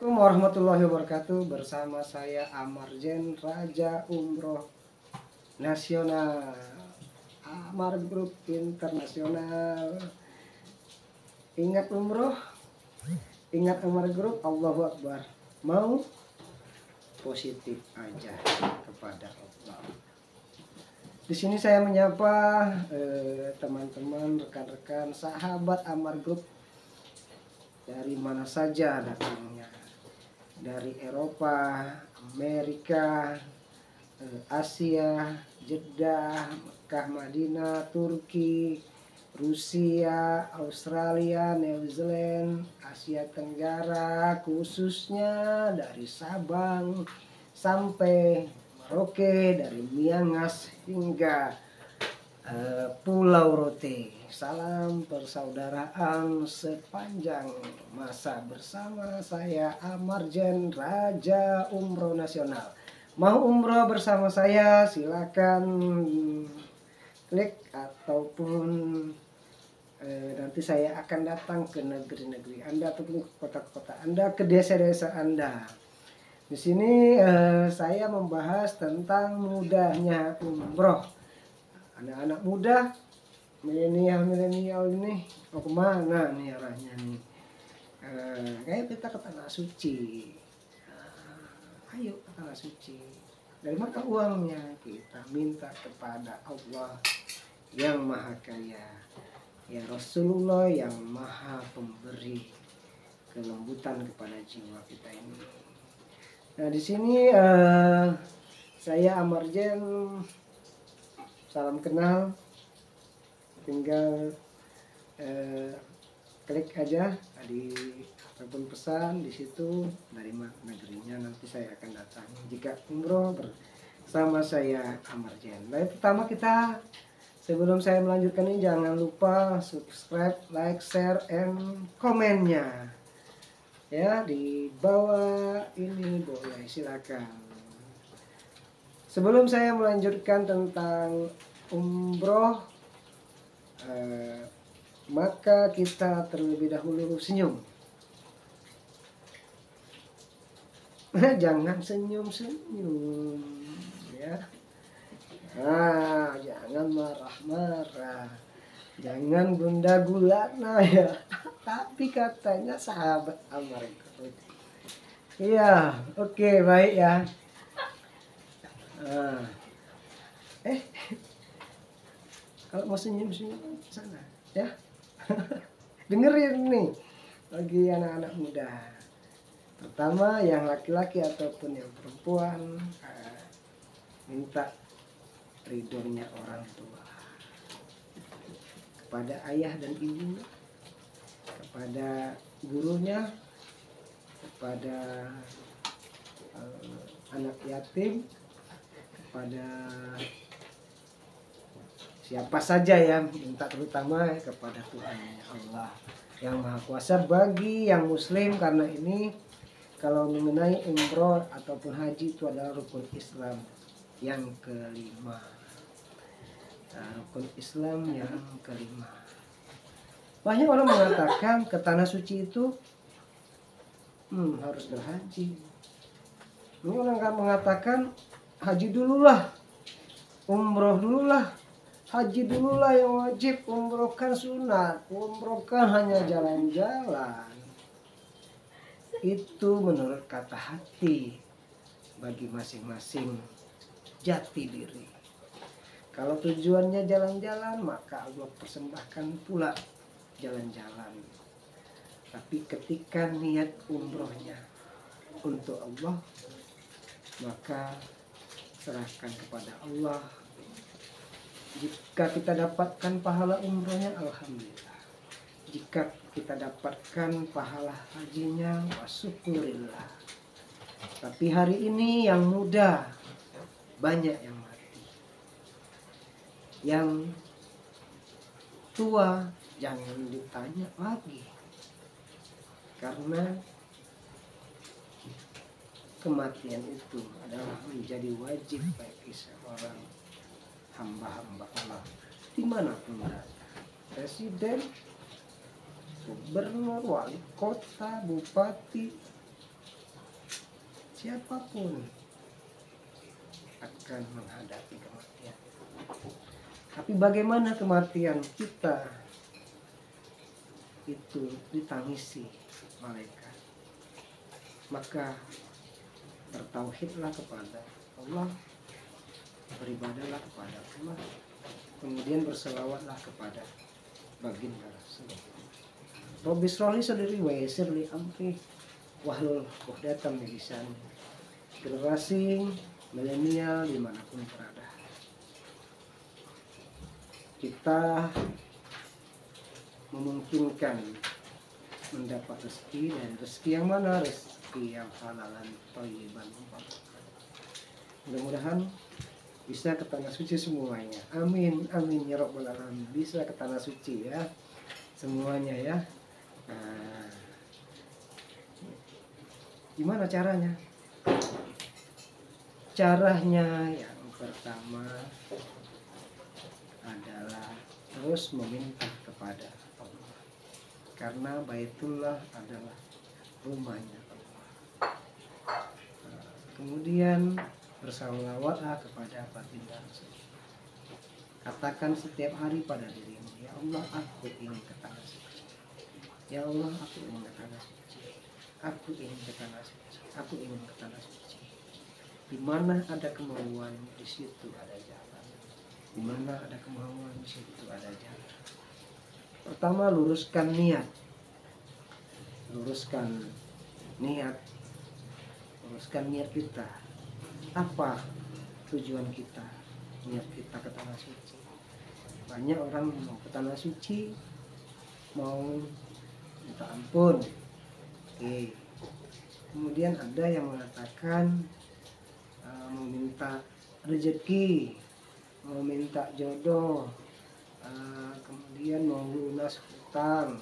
Assalamualaikum warahmatullahi wabarakatuh. Bersama saya Amarjen, Raja Umroh Nasional, Amar Group Internasional. Ingat umroh, ingat Amar Group. Allahu Akbar. Mau positif aja kepada Allah. Di sini saya menyapa teman-teman, rekan-rekan, sahabat Amar Group dari mana saja datangnya. Dari Eropa, Amerika, Asia, Jeddah, Mekah, Madinah, Turki, Rusia, Australia, New Zealand, Asia Tenggara, khususnya dari Sabang sampai Merauke, dari Miangas hingga Pulau Rote. Salam persaudaraan sepanjang masa bersama saya Amarjen, Raja Umroh Nasional. Mau umroh bersama saya silakan klik ataupun nanti saya akan datang ke negeri-negeri Anda ataupun ke kota-kota Anda, ke desa-desa Anda. Di sini saya membahas tentang mudahnya umroh. Anak-anak muda, milenial ini mau kemana nih arahnya nih? Kayak kita ke tanah suci. Ayo ke tanah suci. Dari mana uangnya? Kita minta kepada Allah yang Maha Kaya, ya Rasulullah yang Maha Pemberi kelembutan kepada jiwa kita ini. Nah di sini saya Amarjen, salam kenal. Tinggal klik aja tadi ataupun pesan di situ dari negerinya, nanti saya akan datang jika umroh bersama saya Amarjen. Baik, pertama kita sebelum saya melanjutkan ini jangan lupa subscribe, like, share, and komennya ya di bawah ini, boleh silakan. Sebelum saya melanjutkan tentang umroh, maka kita terlebih dahulu senyum. Jangan senyum-senyum ya. Jangan marah-marah, jangan gundah gulana ya. Tapi katanya sahabat Amar. Iya, oke, baik ya. Kalau mau senyum-senyum sana ya. Dengerin nih bagi anak-anak muda. Pertama yang laki-laki ataupun yang perempuan, minta ridhonya orang tua kepada ayah dan ibu, kepada gurunya, kepada anak yatim, kepada siapa saja ya, minta terutama kepada Tuhan Allah yang Maha Kuasa bagi yang muslim, karena ini kalau mengenai umroh ataupun haji itu adalah rukun Islam yang kelima. Rukun Islam yang kelima. Banyak orang mengatakan ke tanah suci itu harus berhaji. Ini orang mengatakan haji dululah, umroh dululah. Haji dululah yang wajib, umroh kan sunat, umroh kan hanya jalan-jalan. Itu menurut kata hati bagi masing-masing jati diri. Kalau tujuannya jalan-jalan, maka Allah persembahkan pula jalan-jalan. Tapi ketika niat umrohnya untuk Allah, maka serahkan kepada Allah. Jika kita dapatkan pahala umrohnya, alhamdulillah. Jika kita dapatkan pahala hajinya, wasyukurillah. Tapi hari ini yang muda banyak yang mati. Yang tua jangan ditanya lagi, karena kematian itu adalah menjadi wajib bagi seorang hamba-hamba Allah dimanapun berada. Presiden, gubernur, wali kota, bupati, siapapun akan menghadapi kematian. Tapi bagaimana kematian kita itu ditangisi malaikat? Maka bertauhidlah kepada Allah, beribadahlah kepada Allah, kemudian berselawatlah kepada baginda Rasulullah. Rabbi shrah li sadri wa yassir li amri wahlul 'uqdatam min lisani. Generasi milenial dimanapun berada, kita memungkinkan mendapat rezeki, dan rezeki yang mana? Rezeki yang halalan thayyiban. Mudah-mudahan bisa ke tanah suci semuanya. Amin, amin ya rabbal alamin. Bisa ke tanah suci ya semuanya ya. Nah, gimana caranya? Caranya yang pertama adalah terus meminta kepada Allah, karena Baitullah adalah rumahnya Allah. Kemudian bersalawatlah kepada baginda Rasul. Katakan setiap hari pada dirimu, ya Allah, aku ingin ke tanah suci. Ya Allah, aku ingin ke tanah suci. Aku ingin ke tanah suci. Aku ingin ke tanah suci. Di mana ada kemauan, di situ ada jalan. Di mana ada kemauan, di situ ada jalan. Pertama, luruskan niat. Luruskan niat. Luruskan niat kita. Apa tujuan kita? Niat kita ke tanah suci. Banyak orang mau ke tanah suci, mau minta ampun. Oke. Kemudian ada yang mengatakan mau minta rezeki, mau minta jodoh, kemudian mau lunas hutang,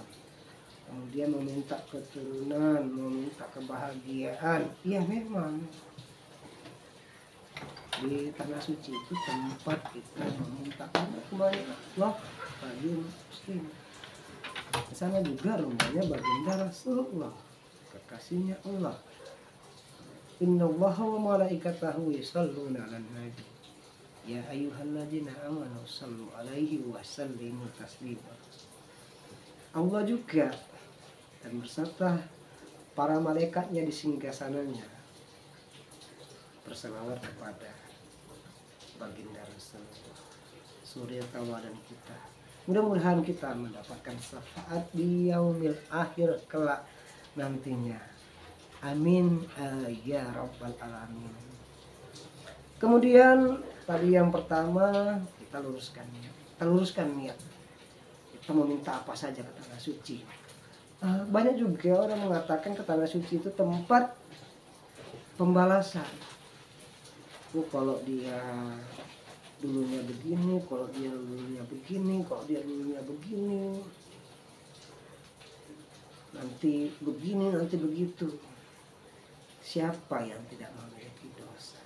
kemudian mau minta keturunan, mau minta kebahagiaan. Iya, memang di tanah suci itu tempat kita meminta kepada Allah bagi muslim. Di sana juga rumahnya baginda Rasulullah, kekasihnya Allah. Innallaha wa malaikatahu yusholluna 'alan nabi. Ya ayyuhalladzina amanu shallu 'alaihi wa sallimu taslima. Allah juga dan berserta para malaikatnya di singgasananya berselawat kepada baginda Rasulullah, suri tauladan kita. Mudah-mudahan kita mendapatkan syafaat di yaumil akhir kelak nantinya. Amin ya rabbal alamin. Kemudian tadi yang pertama kita luruskan niat. Kita luruskan niat. Kita meminta apa saja ke tanah suci. Banyak juga orang mengatakan ke tanah suci itu tempat pembalasan. Kalau dia dulunya begini, kalau dia dulunya begini, kalau dia dulunya begini, nanti begini, nanti begitu. Siapa yang tidak memiliki dosa?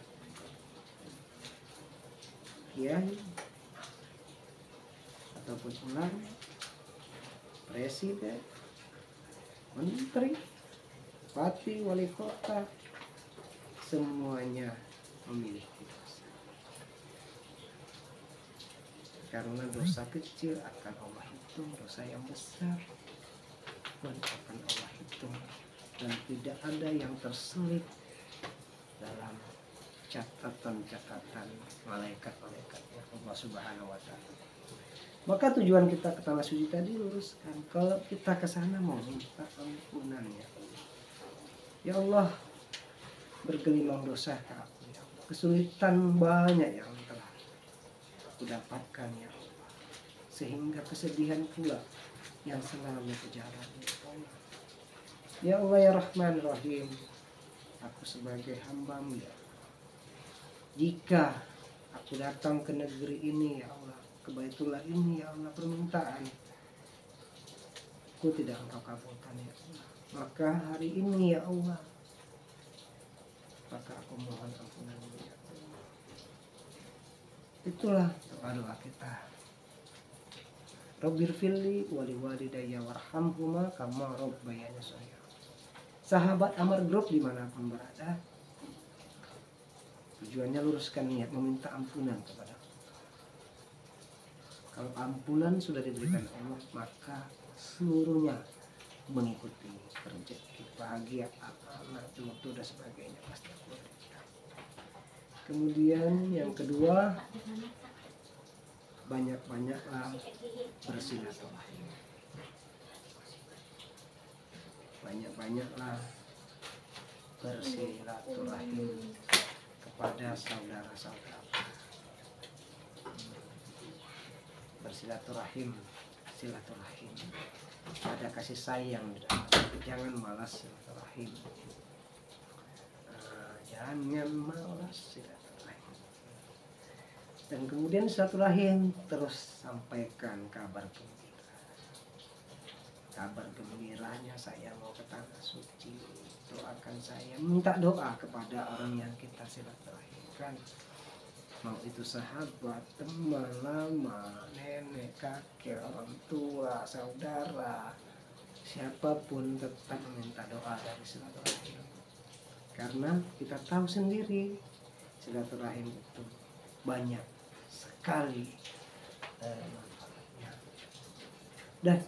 Kiai ataupun ulama, presiden, menteri, bupati, wali kota, semuanya memiliki dosa. Karena dosa kecil akan Allah hitung, dosa yang besar pun akan Allah hitung, dan tidak ada yang terselip dalam catatan malaikat-malaikatnya Allah Subhanahu wa Ta'ala. Maka tujuan kita ke tanah suci tadi luruskan. Kalau kita ke sana mau minta ampunan ya Allah. Ya Allah, bergelimang dosa ke aku ya Allah. Kesulitan banyak yang telah aku dapatkan ya Allah, sehingga kesedihan pula yang selalu kujalani ya Allah. Ya Allah ya Rahman Rahim, aku sebagai hamba-Mu ya Allah, jika aku datang ke negeri ini ya Allah, ke Baitullah ini ya Allah, permintaan aku tidak Engkau kabulkan ya Allah, maka hari ini ya Allah, maka aku mohon ampunan-Mu ya Allah. Itulah doa kita. Rabbirfirli wali walidayya warhamhuma kama rabbayani shaghira. Sahabat Amar Group dimanapun berada, Tujuannya luruskan niat, meminta ampunan kepada Allah. Kalau ampunan sudah diberikan Allah, maka seluruhnya mengikuti, rezeki, bahagia, anak, jodoh dan sebagainya pasti Allah berikan. Kemudian yang kedua, banyak-banyaklah bersilaturahim. Banyak-banyaklah bersilaturahim kepada saudara-saudara. Bersilaturahim, silaturahim. Ada kasih sayang di dalam. Jangan malas silaturahim. Jangan malas silaturahim. Dan kemudian silaturahim terus sampaikan kabar gembira. Kabar gembiranya saya mau ke tanah suci. Doakan saya, minta doa kepada orang yang kita silaturahimkan. Mau itu sahabat, teman lama, nenek, kakek, orang tua, saudara, siapapun tetap meminta doa dari silaturahim. Karena kita tahu sendiri silaturahim itu banyak sekali manfaatnya. Dan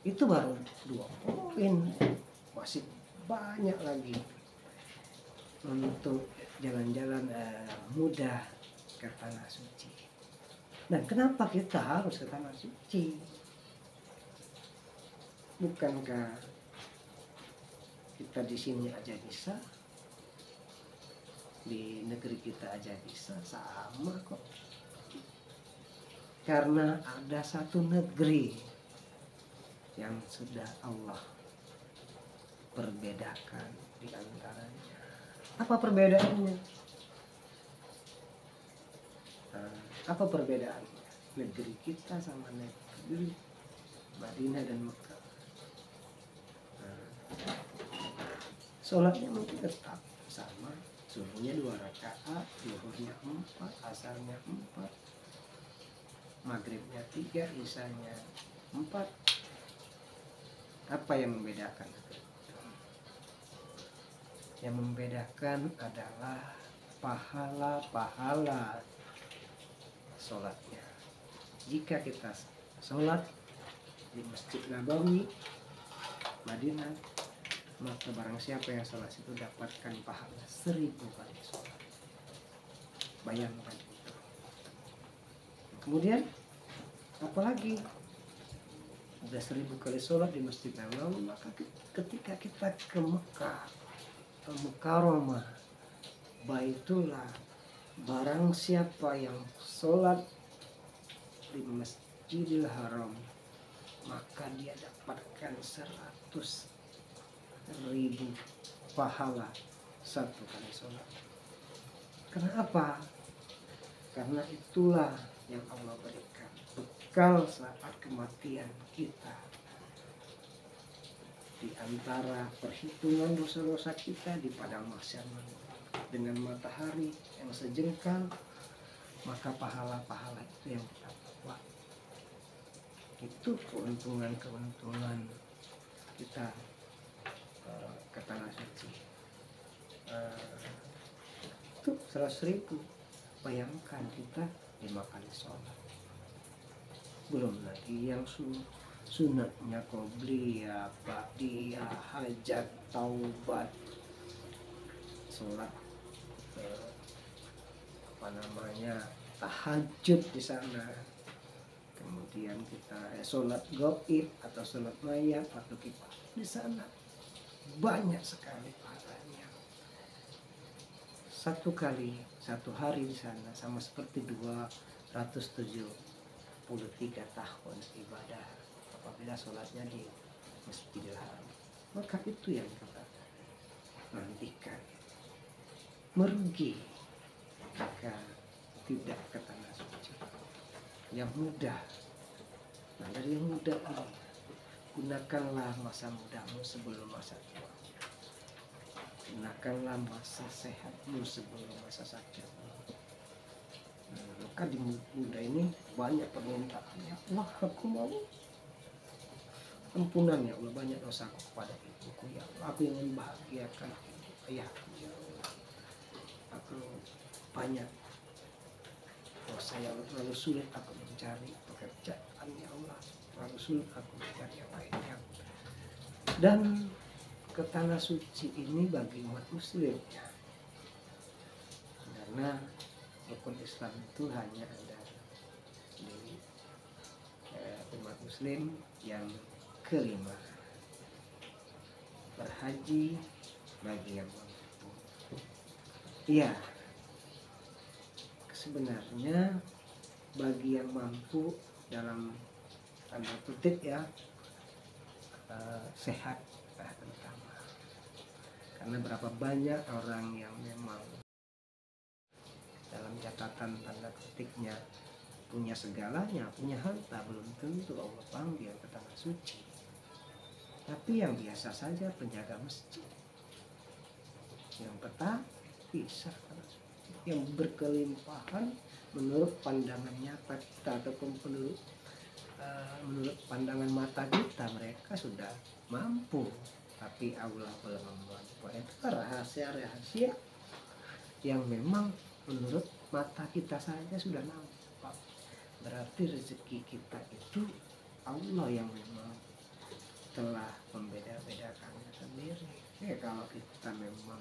itu baru 2 poin, masih banyak lagi untuk jalan-jalan mudah ke tanah suci. Dan kenapa kita harus ke tanah suci? Bukankah kita di sini aja bisa, di negeri kita aja bisa, sama kok. Karena ada satu negeri yang sudah Allah perbedakan di antaranya. Apa perbedaannya? Apa perbedaannya negeri kita sama negeri Madinah dan Mekah? Sholatnya mungkin tetap sama, subuhnya 2 rakaat, zuhurnya 4, asarnya 4, maghribnya 3, isanya 4. Apa yang membedakan? Yang membedakan adalah pahala-pahala sholatnya. Jika kita sholat di Masjid Nabawi Madinah, maka barang siapa yang sholat itu dapatkan pahala 1000 kali sholat. Bayangkan itu. Kemudian apalagi udah 1000 kali sholat di Masjid Nabawi, maka ketika kita ke Mekah Al-Mukarramah, Baitullah, barang siapa yang sholat di Masjidil Haram, maka dia dapatkan 100.000 pahala 1 kali sholat. Kenapa? Karena itulah yang Allah berikan bekal saat kematian kita. Di antara perhitungan dosa-dosa kita di padang mahsyar dengan matahari yang sejengkal, maka pahala-pahala itu yang kita dapat. Itu keuntungan kita ke tanah suci. Itu 100.000. Bayangkan kita 5 kali sholat, belum lagi yang sunatnya qobliyah, ba'diyah, hajat, taubat, sholat tahajud di sana. Kemudian kita sholat gaib atau sholat mayat atau kita di sana, banyak sekali pahalanya. 1 hari di sana sama seperti 273 tahun ibadah apabila sholatnya di Masjidil Haram. Maka itu yang kita nantikan. Merugi jika tidak ke tanah suci. Yang mudah, nah dari yang mudah ini, gunakanlah masa mudamu sebelum masa tua. Gunakanlah masa sehatmu sebelum masa sakitmu. Maka di muda ini banyak permintaan. Ya Allah, aku mau ampunan ya Allah, banyak dosaku kepada ibuku ya Allah. Aku ingin bahagiakan ayahku ya Allah. Aku banyak. Oh, saya terlalu sulit aku mencari pekerjaan, ya Allah, terlalu sulit aku mencari yang lainnya. Dan ke tanah suci ini bagi umat muslim ya, karena rukun Islam itu hanya ada di umat muslim yang kelima, berhaji bagi yang mampu. Iya, sebenarnya bagi yang mampu dalam tanda kutip ya, sehat terutama, karena berapa banyak orang yang memang dalam catatan tanda ketiknya punya segalanya, punya harta, belum tentu Allah panggil ke tanah suci. Tapi yang biasa saja, penjaga masjid, yang petani bisa tanah suci, yang berkelimpahan menurut pandangan nyata kita ataupun menurut pandangan mata kita, mereka sudah mampu, tapi Allah belum memampu. Itu rahasia-rahasia yang memang menurut mata kita saja sudah nampak. Berarti rezeki kita itu Allah yang memang telah membeda-bedakannya sendiri. Ya, kalau kita memang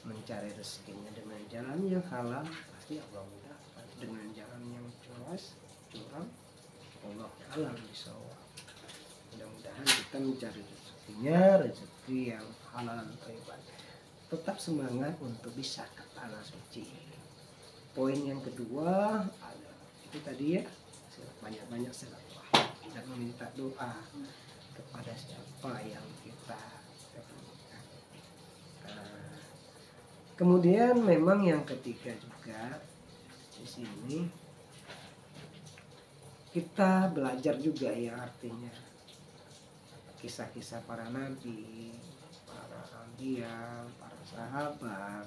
mencari rezekinya dengan jalan yang halal, pasti Allah mudahkan. Dengan jalan yang curang, Allah alam bisawab. Mudah-mudahan kita mencari rezekinya, rezeki yang halal dan thayyib. Tetap semangat untuk bisa ke tanah suci. Poin yang kedua ada itu tadi ya, banyak-banyak silaturahmi dan meminta doa kepada siapa yang kita ketemukan. Kemudian memang yang ketiga juga di sini kita belajar juga ya, artinya kisah-kisah para nabi, para anbiya, para sahabat,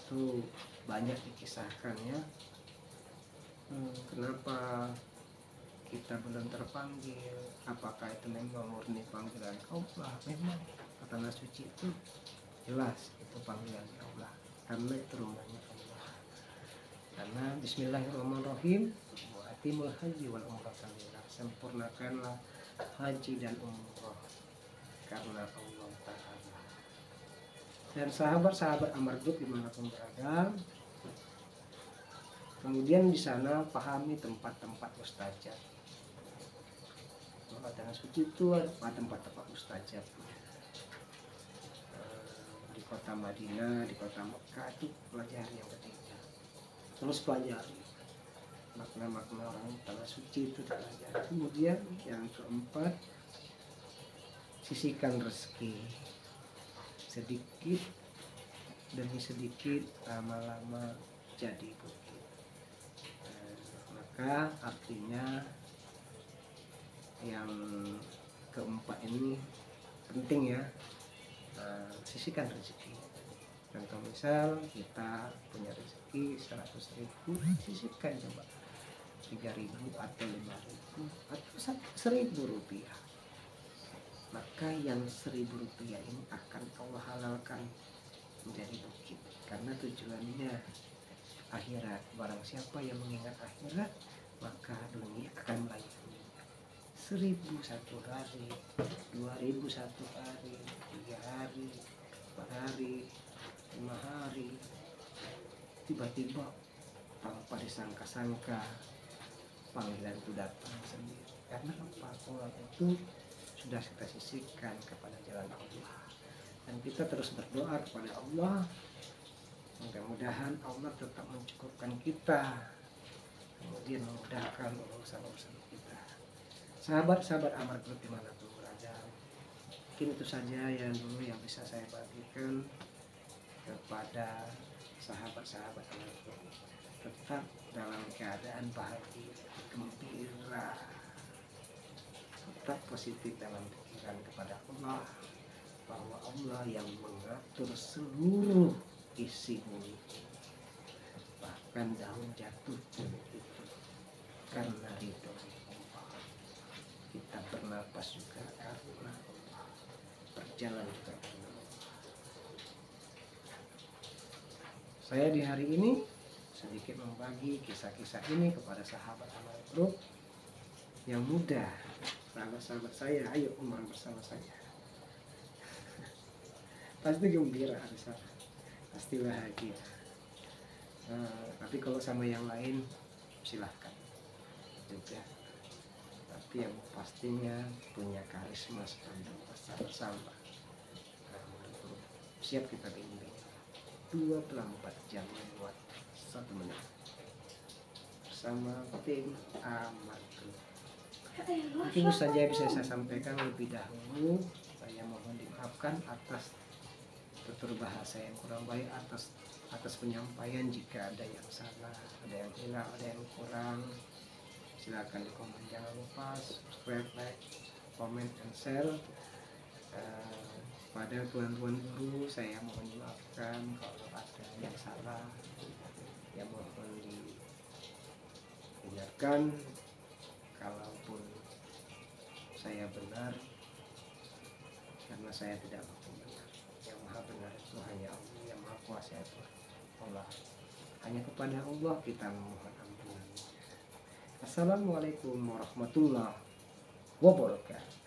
itu banyak dikisahkan ya. Kenapa kita belum terpanggil? Apakah itu memang murni panggilan Allah? Memang tanah suci itu jelas itu panggilan Allah, karena itu rumahnya Allah. Karena Bismillahirrahmanirrahim, wa atimul haji wal umrata lillah, sempurnakanlah haji dan umrah karena Allah Ta'ala. Dan sahabat-sahabat Amarduk dimanapun berada, kemudian di sana pahami tempat-tempat mustajab. Tanah suci itu ada tempat-tempat mustajab. Di kota Madinah, di kota Mekah itu pelajari yang ketiga. Terus pelajari makna-makna orang tanah suci itu pelajari. Kemudian yang keempat, sisihkan rezeki sedikit demi sedikit, lama-lama jadi bukit. Maka artinya yang keempat ini penting ya, sisihkan rezeki. Contoh misal kita punya rezeki 100.000, sisihkan coba 3.000 atau 5.000 atau 1.000 rupiah. Maka yang 1.000 rupiah ini akan Allah halalkan menjadi bukit, karena tujuannya akhirat. Barang siapa yang mengingat akhirat, maka dunia akan melayani. 1.000 satu hari, 2.000 satu hari, 3 hari, 4 hari, 5 hari, tiba-tiba tanpa disangka-sangka panggilan itu datang sendiri. Karena apa? Orang itu sudah kita sisihkan kepada jalan Allah, dan kita terus berdoa kepada Allah. Mudah-mudahan Allah tetap mencukupkan kita, kemudian memudahkan urusan-urusan kita. Sahabat-sahabat Amarduk dimanapun berada, mungkin itu saja yang dulu yang bisa saya bagikan kepada sahabat-sahabat Amarduk. Tetap dalam keadaan bahagia, gembira, tetap positif dalam pikiran kepada Allah, bahwa Allah yang mengatur seluruh isi bumi, bahkan daun jatuh pun itu karena ridho Allah. Kita bernapas juga karena Allah. jalan juga. Saya di hari ini sedikit membagi kisah-kisah ini kepada sahabat amal group yang muda, sahabat-sahabat saya. Ayo umrah bersama saya. Pasti gembira hari sana, pasti bahagia. Tapi kalau sama yang lain silahkan juga. Tapi yang pastinya punya karisma sepanjang masa bersama. Siap kita bimbing 24 jam lewat 1 menit bersama tim Amal Group. Mungkin saja bisa saya sampaikan lebih dahulu. Saya mohon dimaafkan atas tutur bahasa yang kurang baik, atas penyampaian. Jika ada yang salah, ada yang hilang, ada yang kurang, silakan di komen. Jangan lupa subscribe, like, comment, and share. Pada tuan-tuan guru saya mohon dimaafkan kalau ada yang salah, yang mohon dihindarkan. Kalaupun saya benar, karena saya tidak benar. Yang maha benar itu hanya Allah, yang maha kuasa itu Allah. Hanya kepada Allah kita memohon ampunan. Assalamualaikum warahmatullahi wabarakatuh.